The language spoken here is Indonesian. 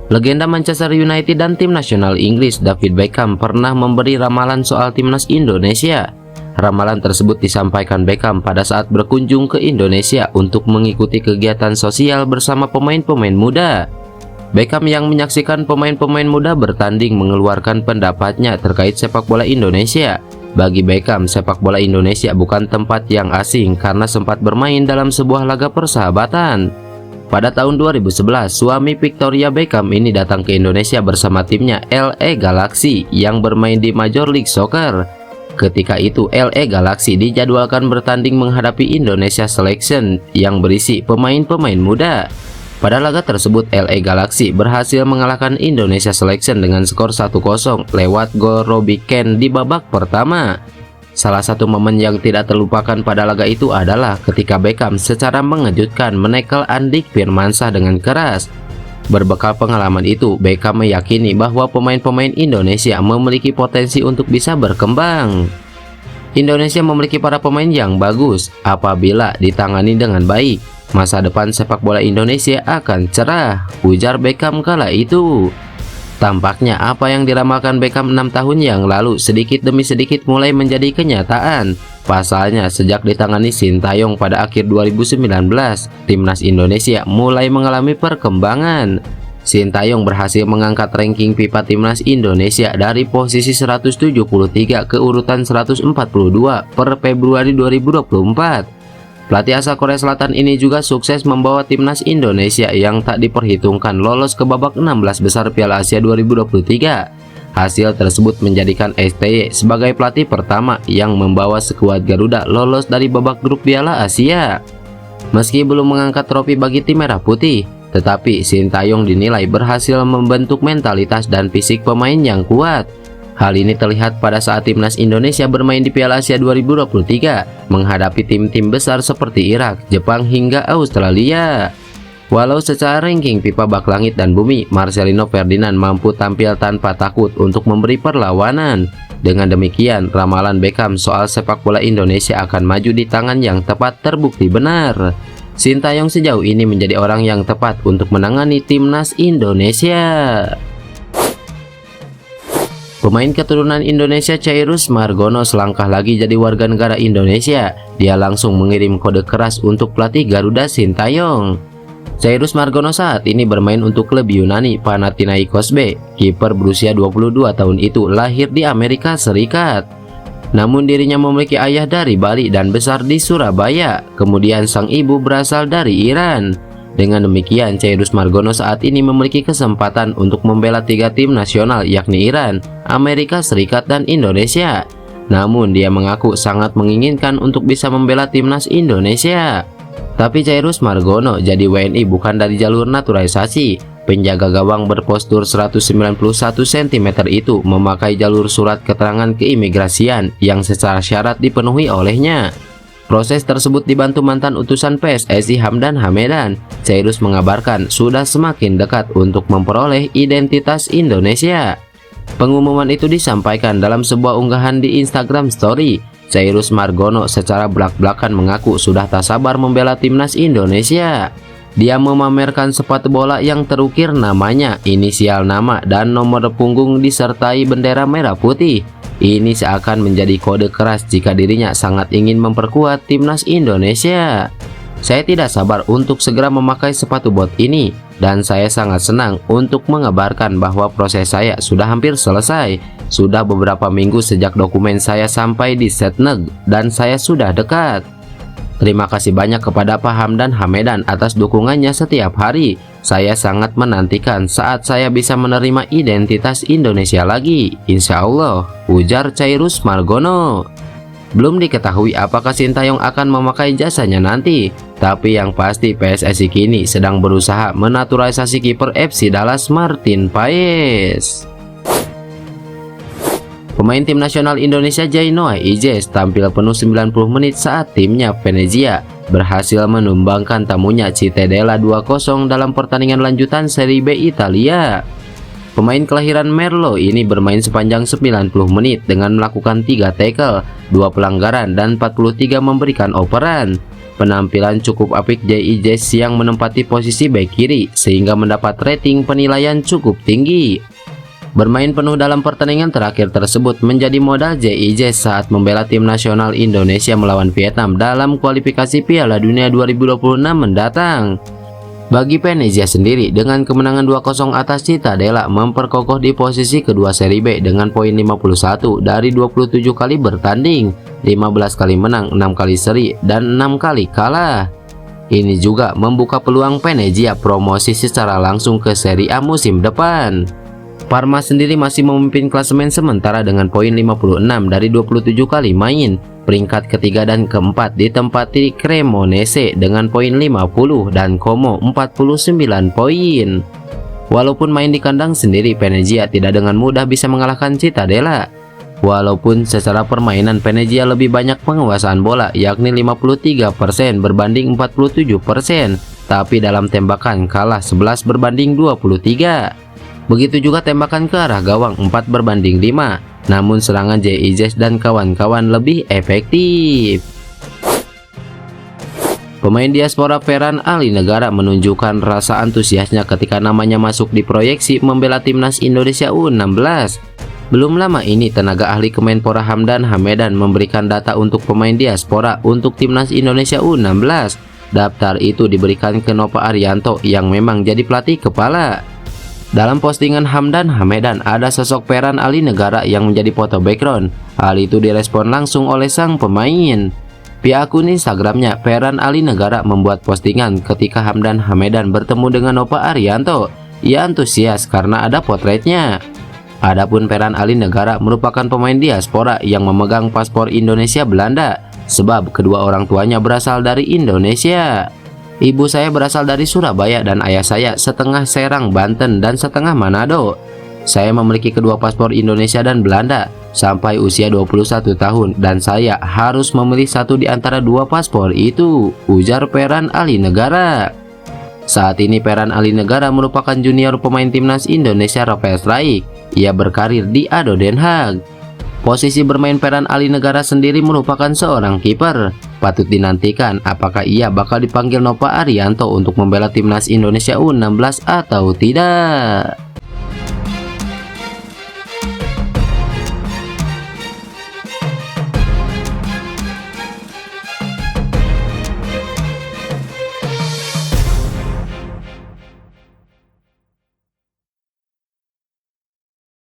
Legenda Manchester United dan tim nasional Inggris David Beckham pernah memberi ramalan soal timnas Indonesia. Ramalan tersebut disampaikan Beckham pada saat berkunjung ke Indonesia untuk mengikuti kegiatan sosial bersama pemain-pemain muda. Beckham yang menyaksikan pemain-pemain muda bertanding mengeluarkan pendapatnya terkait sepak bola Indonesia. Bagi Beckham, sepak bola Indonesia bukan tempat yang asing karena sempat bermain dalam sebuah laga persahabatan. Pada tahun 2011, suami Victoria Beckham ini datang ke Indonesia bersama timnya LA Galaxy yang bermain di Major League Soccer. Ketika itu, LA Galaxy dijadwalkan bertanding menghadapi Indonesia Selection yang berisi pemain-pemain muda. Pada laga tersebut, LA Galaxy berhasil mengalahkan Indonesia Selection dengan skor 1-0 lewat gol Robbie Keane di babak pertama. Salah satu momen yang tidak terlupakan pada laga itu adalah ketika Beckham secara mengejutkan menekel Andik Firmansyah dengan keras. Berbekal pengalaman itu, Beckham meyakini bahwa pemain-pemain Indonesia memiliki potensi untuk bisa berkembang. Indonesia memiliki para pemain yang bagus. Apabila ditangani dengan baik, masa depan sepak bola Indonesia akan cerah, ujar Beckham kala itu. Tampaknya apa yang diramalkan Beckham 6 tahun yang lalu sedikit demi sedikit mulai menjadi kenyataan. Pasalnya, sejak ditangani Sintayong pada akhir 2019, timnas Indonesia mulai mengalami perkembangan. Sintayong berhasil mengangkat ranking FIFA timnas Indonesia dari posisi 173 ke urutan 142 per Februari 2024. Pelatih asal Korea Selatan ini juga sukses membawa timnas Indonesia yang tak diperhitungkan lolos ke babak 16 besar Piala Asia 2023. Hasil tersebut menjadikan STY sebagai pelatih pertama yang membawa skuad Garuda lolos dari babak grup Piala Asia. Meski belum mengangkat trofi bagi tim merah putih, tetapi Sintayong dinilai berhasil membentuk mentalitas dan fisik pemain yang kuat. Hal ini terlihat pada saat timnas Indonesia bermain di Piala Asia 2023 menghadapi tim-tim besar seperti Irak, Jepang hingga Australia. Walau secara ranking FIFA bak langit dan bumi, Marcelino Ferdinand mampu tampil tanpa takut untuk memberi perlawanan. Dengan demikian, ramalan Beckham soal sepak bola Indonesia akan maju di tangan yang tepat terbukti benar. Sintayong sejauh ini menjadi orang yang tepat untuk menangani timnas Indonesia. Pemain keturunan Indonesia Chairus Margono selangkah lagi jadi warga negara Indonesia. Dia langsung mengirim kode keras untuk pelatih Garuda Sintayong. Chairus Margono saat ini bermain untuk klub Yunani Panathinaikos B. Kiper berusia 22 tahun itu lahir di Amerika Serikat. Namun dirinya memiliki ayah dari Bali dan besar di Surabaya. Kemudian sang ibu berasal dari Iran. Dengan demikian, Chairus Margono saat ini memiliki kesempatan untuk membela 3 tim nasional yakni Iran, Amerika Serikat, dan Indonesia. Namun dia mengaku sangat menginginkan untuk bisa membela timnas Indonesia. Tapi Chairus Margono jadi WNI bukan dari jalur naturalisasi. Penjaga gawang berpostur 191 cm itu memakai jalur surat keterangan keimigrasian yang secara syarat dipenuhi olehnya. Proses tersebut dibantu mantan utusan PSSI Hamdan Hamedan. Chairus mengabarkan sudah semakin dekat untuk memperoleh identitas Indonesia. Pengumuman itu disampaikan dalam sebuah unggahan di Instagram Story. Chairus Margono secara belak-belakan mengaku sudah tak sabar membela timnas Indonesia. Dia memamerkan sepatu bola yang terukir namanya, inisial nama, dan nomor punggung disertai bendera merah putih. Ini seakan menjadi kode keras jika dirinya sangat ingin memperkuat timnas Indonesia. Saya tidak sabar untuk segera memakai sepatu bot ini, dan saya sangat senang untuk mengabarkan bahwa proses saya sudah hampir selesai. Sudah beberapa minggu sejak dokumen saya sampai di Setneg, dan saya sudah dekat. Terima kasih banyak kepada Pak Hamdan Hamedan atas dukungannya setiap hari. Saya sangat menantikan saat saya bisa menerima identitas Indonesia lagi, insya Allah, ujar Chairus Margono. Belum diketahui apakah Sintayong akan memakai jasanya nanti, tapi yang pasti PSSI kini sedang berusaha menaturalisasi kiper FC Dallas Martin Paes. Pemain tim nasional Indonesia Jainoa Ijes tampil penuh 90 menit saat timnya Venezia berhasil menumbangkan tamunya Cittadella 2-0 dalam pertandingan lanjutan Serie B Italia. Pemain kelahiran Merlo ini bermain sepanjang 90 menit dengan melakukan 3 tackle, 2 pelanggaran, dan 43 memberikan operan. Penampilan cukup apik JIJS yang menempati posisi bek kiri sehingga mendapat rating penilaian cukup tinggi. Bermain penuh dalam pertandingan terakhir tersebut menjadi modal JIJS saat membela tim nasional Indonesia melawan Vietnam dalam kualifikasi Piala Dunia 2026 mendatang. Bagi Venezia sendiri, dengan kemenangan 2-0 atas Cittadella memperkokoh di posisi kedua seri B dengan poin 51 dari 27 kali bertanding, 15 kali menang, 6 kali seri, dan 6 kali kalah. Ini juga membuka peluang Venezia promosi secara langsung ke Serie A musim depan. Parma sendiri masih memimpin klasemen sementara dengan poin 56 dari 27 kali main. Peringkat ketiga dan keempat ditempati Cremonese dengan poin 50 dan Como 49 poin. Walaupun main di kandang sendiri, Venezia tidak dengan mudah bisa mengalahkan Cittadella. Walaupun secara permainan Venezia lebih banyak penguasaan bola, yakni 53% berbanding 47%, tapi dalam tembakan kalah 11 berbanding 23. Begitu juga tembakan ke arah gawang 4 berbanding 5. Namun serangan JIJS dan kawan-kawan lebih efektif. Pemain diaspora Ferran Alinegara menunjukkan rasa antusiasnya ketika namanya masuk di proyeksi membela timnas Indonesia U16. Belum lama ini tenaga ahli Kemenpora Hamdan Hamedan memberikan data untuk pemain diaspora untuk timnas Indonesia U16. Daftar itu diberikan ke Nova Arianto yang memang jadi pelatih kepala. Dalam postingan Hamdan Hamedan ada sosok Ferran Alinegara yang menjadi foto background. Hal itu direspon langsung oleh sang pemain. Di akun Instagramnya, Ferran Alinegara membuat postingan ketika Hamdan Hamedan bertemu dengan Nova Arianto. Ia antusias karena ada potretnya. Adapun Ferran Alinegara merupakan pemain diaspora yang memegang paspor Indonesia Belanda, sebab kedua orang tuanya berasal dari Indonesia. Ibu saya berasal dari Surabaya dan ayah saya setengah Serang, Banten dan setengah Manado. Saya memiliki kedua paspor Indonesia dan Belanda sampai usia 21 tahun dan saya harus memilih satu di antara dua paspor itu, ujar Ferran Alinegara. Saat ini Ferran Alinegara merupakan junior pemain timnas Indonesia Rafael Struijk. Ia berkarir di ADO Den Haag. Posisi bermain Ferran Alinegara sendiri merupakan seorang kiper. Patut dinantikan apakah ia bakal dipanggil Nova Arianto untuk membela timnas Indonesia U16 atau tidak.